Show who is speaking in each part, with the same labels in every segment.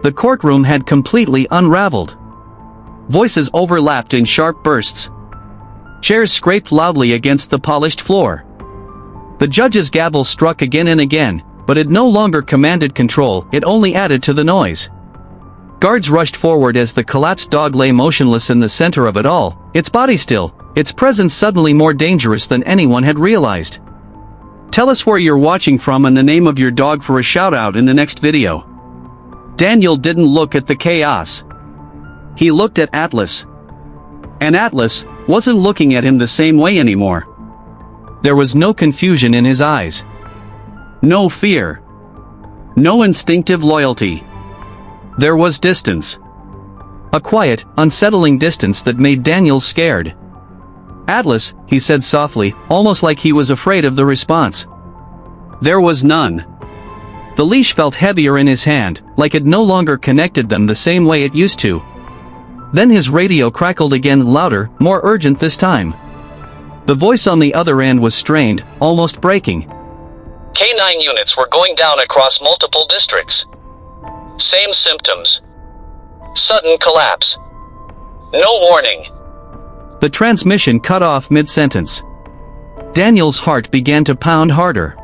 Speaker 1: The courtroom had completely unraveled. Voices overlapped in sharp bursts. Chairs scraped loudly against the polished floor. The judge's gavel struck again and again, but it no longer commanded control, it only added to the noise. Guards rushed forward as the collapsed dog lay motionless in the center of it all, its body still, its presence suddenly more dangerous than anyone had realized. Tell us where you're watching from and the name of your dog for a shout-out in the next video. Daniel didn't look at the chaos. He looked at Atlas. And Atlas wasn't looking at him the same way anymore. There was no confusion in his eyes. No fear. No instinctive loyalty. There was distance. A quiet, unsettling distance that made Daniel scared. Atlas, he said softly, almost like he was afraid of the response. There was none. The leash felt heavier in his hand, like it no longer connected them the same way it used to. Then his radio crackled again, louder, more urgent this time. The voice on the other end was strained, almost breaking.
Speaker 2: K9 units were going down across multiple districts. Same symptoms. Sudden collapse. No warning.
Speaker 1: The transmission cut off mid-sentence. Daniel's heart began to pound harder.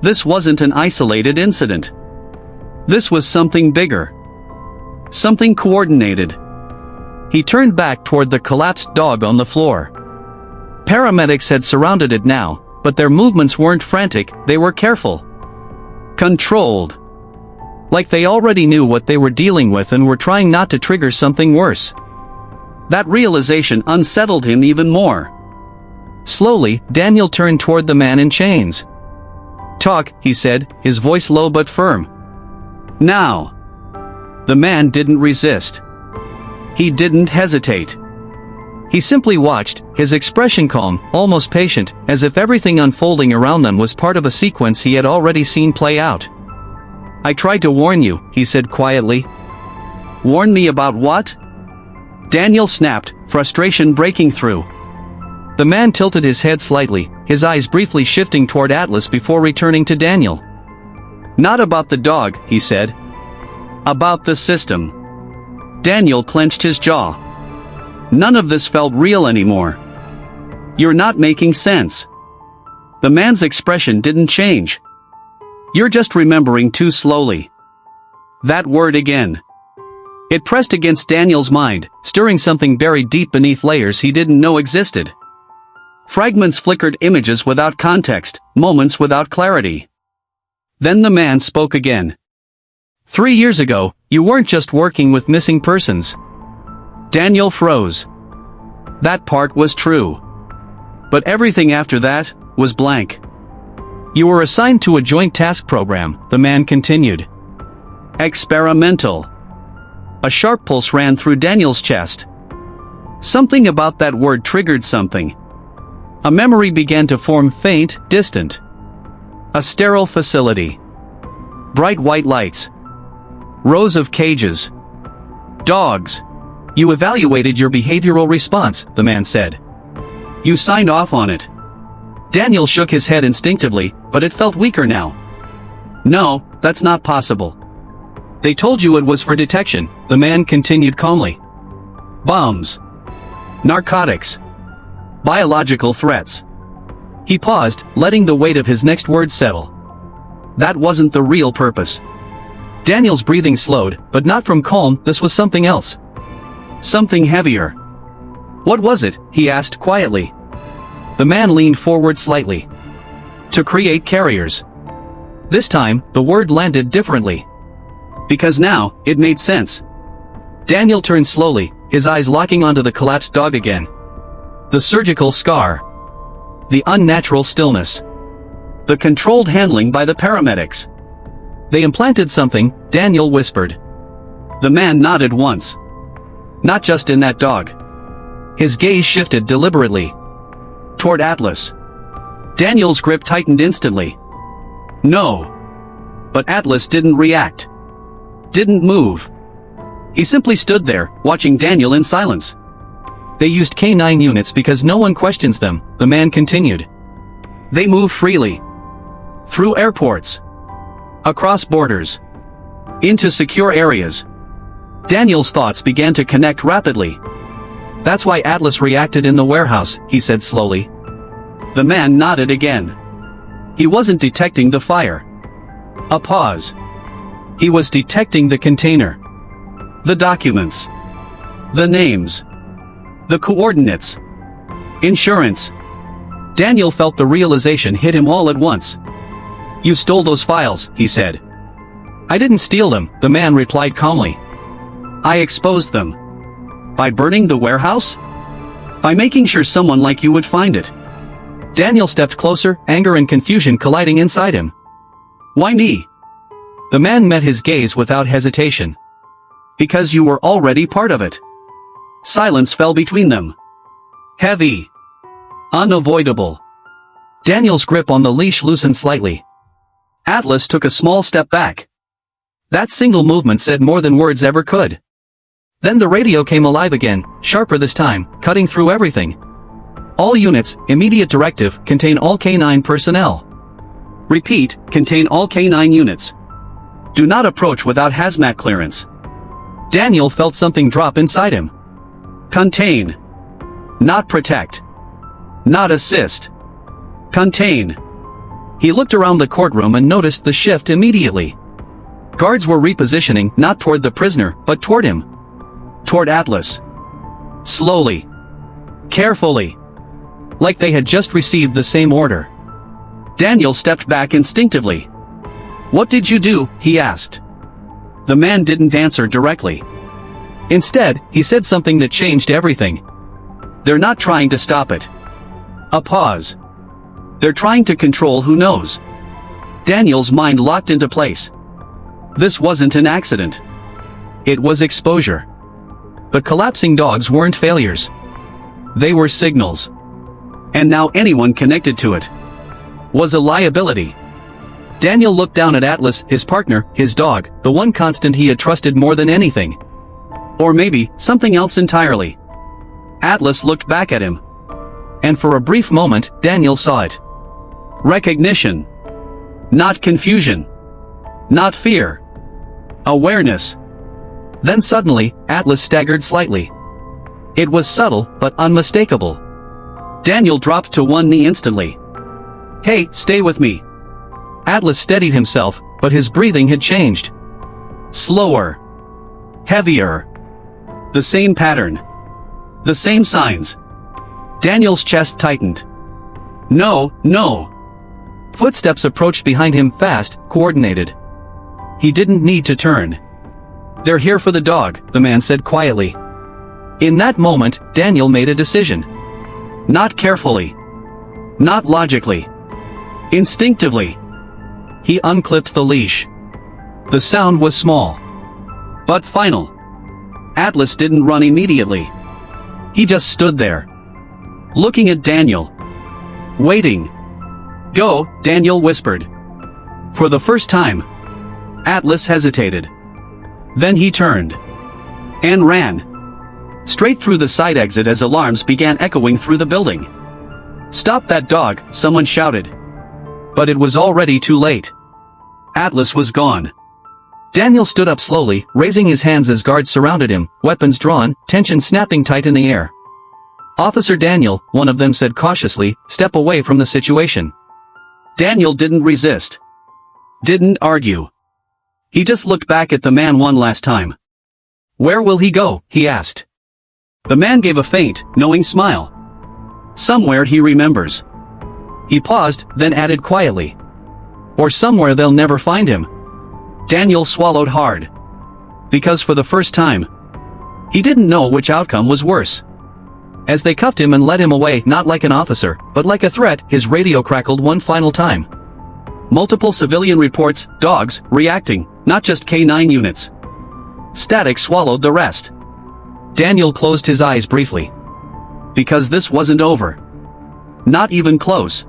Speaker 1: This wasn't an isolated incident. This was something bigger. Something coordinated. He turned back toward the collapsed dog on the floor. Paramedics had surrounded it now, but their movements weren't frantic, they were careful. Controlled. Like they already knew what they were dealing with and were trying not to trigger something worse. That realization unsettled him even more. Slowly, Daniel turned toward the man in chains. Talk, he said, his voice low but firm. Now. The man didn't resist. He didn't hesitate. He simply watched, his expression calm, almost patient, as if everything unfolding around them was part of a sequence he had already seen play out. I tried to warn you, he said quietly. Warn me about what? Daniel snapped, frustration breaking through. The man tilted his head slightly, his eyes briefly shifting toward Atlas before returning to Daniel. Not about the dog, he said. About the system. Daniel clenched his jaw. None of this felt real anymore. You're not making sense. The man's expression didn't change. You're just remembering too slowly. That word again. It pressed against Daniel's mind, stirring something buried deep beneath layers he didn't know existed. Fragments flickered, images without context, moments without clarity. Then the man spoke again. 3 years ago, you weren't just working with missing persons. Daniel froze. That part was true. But everything after that was blank. You were assigned to a joint task program, the man continued. Experimental. A sharp pulse ran through Daniel's chest. Something about that word triggered something. A memory began to form, faint, distant. A sterile facility. Bright white lights. Rows of cages. Dogs. You evaluated your behavioral response, the man said. You signed off on it. Daniel shook his head instinctively, but it felt weaker now. No, that's not possible. They told you it was for detection, the man continued calmly. Bombs. Narcotics. Biological threats. He paused, letting the weight of his next word settle. That wasn't the real purpose. Daniel's breathing slowed, but not from calm, this was something else. Something heavier. What was it? He asked quietly. The man leaned forward slightly. To create carriers. This time, the word landed differently. Because now, it made sense. Daniel turned slowly, his eyes locking onto the collapsed dog again. The surgical scar. The unnatural stillness. The controlled handling by the paramedics. They implanted something, Daniel whispered. The man nodded once. Not just in that dog. His gaze shifted deliberately. Toward Atlas. Daniel's grip tightened instantly. No. But Atlas didn't react. Didn't move. He simply stood there, watching Daniel in silence. They used K9 units because no one questions them, the man continued. They move freely. Through airports. Across borders. Into secure areas. Daniel's thoughts began to connect rapidly. That's why Atlas reacted in the warehouse, he said slowly. The man nodded again. He wasn't detecting the fire. A pause. He was detecting the container. The documents. The names. The coordinates. Insurance. Daniel felt the realization hit him all at once. You stole those files, he said. I didn't steal them, the man replied calmly. I exposed them. By burning the warehouse? By making sure someone like you would find it. Daniel stepped closer, anger and confusion colliding inside him. Why me? The man met his gaze without hesitation. Because you were already part of it. Silence fell between them. Heavy. Unavoidable. Daniel's grip on the leash loosened slightly. Atlas took a small step back. That single movement said more than words ever could. Then the radio came alive again, sharper this time, cutting through everything. All units, immediate directive, contain all K9 personnel. Repeat, contain all K9 units. Do not approach without hazmat clearance. Daniel felt something drop inside him. Contain. Not protect. Not assist. Contain. He looked around the courtroom and noticed the shift immediately. Guards were repositioning, not toward the prisoner, but toward him. Toward Atlas. Slowly. Carefully. Like they had just received the same order. Daniel stepped back instinctively. What did you do? He asked. The man didn't answer directly. Instead, he said something that changed everything. They're not trying to stop it. A pause. They're trying to control who knows. Daniel's mind locked into place. This wasn't an accident. It was exposure. The collapsing dogs weren't failures. They were signals. And now anyone connected to it was a liability. Daniel looked down at Atlas, his partner, his dog, the one constant he had trusted more than anything. Or maybe, something else entirely. Atlas looked back at him. And for a brief moment, Daniel saw it. Recognition. Not confusion. Not fear. Awareness. Then suddenly, Atlas staggered slightly. It was subtle, but unmistakable. Daniel dropped to one knee instantly. Hey, stay with me. Atlas steadied himself, but his breathing had changed. Slower. Heavier. The same pattern. The same signs. Daniel's chest tightened. No, no. Footsteps approached behind him fast, coordinated. He didn't need to turn. They're here for the dog, the man said quietly. In that moment, Daniel made a decision. Not carefully. Not logically. Instinctively. He unclipped the leash. The sound was small. But final. Atlas didn't run immediately. He just stood there. Looking at Daniel. Waiting. Go, Daniel whispered. For the first time. Atlas hesitated. Then he turned. And ran. Straight through the side exit as alarms began echoing through the building. Stop that dog, someone shouted. But it was already too late. Atlas was gone. Daniel stood up slowly, raising his hands as guards surrounded him, weapons drawn, tension snapping tight in the air. Officer Daniel, one of them said cautiously, step away from the situation. Daniel didn't resist. Didn't argue. He just looked back at the man one last time. Where will he go? He asked. The man gave a faint, knowing smile. Somewhere he remembers. He paused, then added quietly. Or somewhere they'll never find him. Daniel swallowed hard. Because for the first time, he didn't know which outcome was worse. As they cuffed him and led him away, not like an officer, but like a threat, his radio crackled one final time. Multiple civilian reports, dogs, reacting, not just K9 units. Static swallowed the rest. Daniel closed his eyes briefly. Because this wasn't over. Not even close.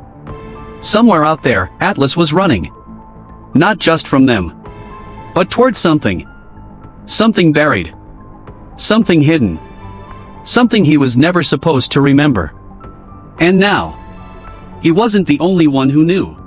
Speaker 1: Somewhere out there, Atlas was running. Not just from them. But towards something. Something buried. Something hidden. Something he was never supposed to remember. And now, he wasn't the only one who knew.